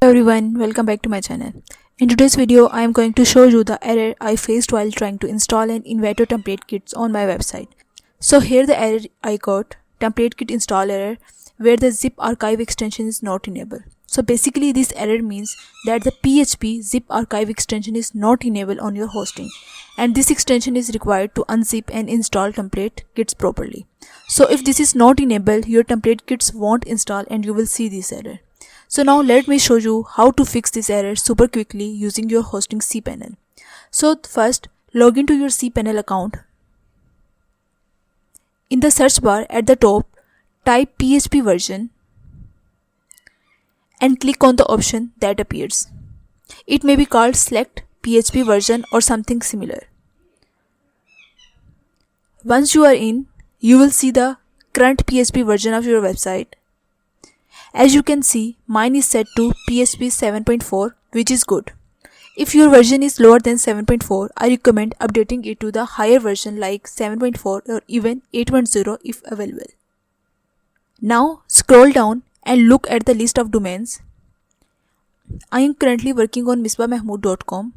Everyone, welcome back to my channel. In today's video, I am going to show you the error I faced while trying to install an Envato Template Kit on my website. So here the error I got, Template Kit install error, where the ZipArchive extension is not enabled. So basically this error means that the PHP ZipArchive extension is not enabled on your hosting, and this extension is required to unzip and install template kits properly. So if this is not enabled, your template kits won't install and you will see this error. So now let me show you how to fix this error super quickly using your hosting cPanel. So first, log into your cPanel account. In the search bar at the top, type PHP version and click on the option that appears. It may be called select PHP version or something similar. Once you are in, you will see the current PHP version of your website. As you can see, mine is set to PHP 7.4, which is good. If your version is lower than 7.4, I recommend updating it to the higher version like 7.4 or even 8.0 if available. Now scroll down and look at the list of domains. I am currently working on misbahmahmood.com.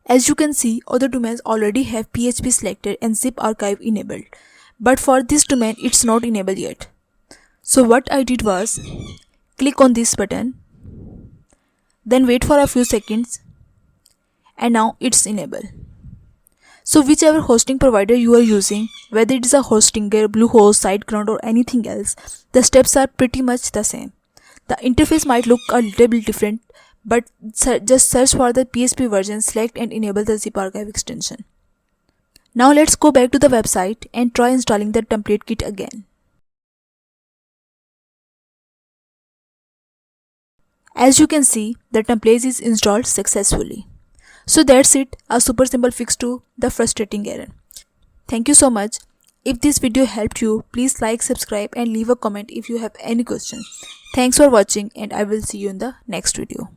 As you can see, other domains already have PHP selected and ZipArchive enabled, but for this domain it's not enabled yet. So what I did was, click on this button, then wait for a few seconds, and now it's enabled. So whichever hosting provider you are using, whether it is a Hostinger, Bluehost, SiteGround or anything else, the steps are pretty much the same. The interface might look a little bit different, but just search for the PHP version, select and enable the ZipArchive extension. Now let's go back to the website and try installing the template kit again. As you can see, the template is installed successfully. So that's it, a super simple fix to the frustrating error. Thank you so much. If this video helped you, please like, subscribe and leave a comment if you have any questions. Thanks for watching and I will see you in the next video.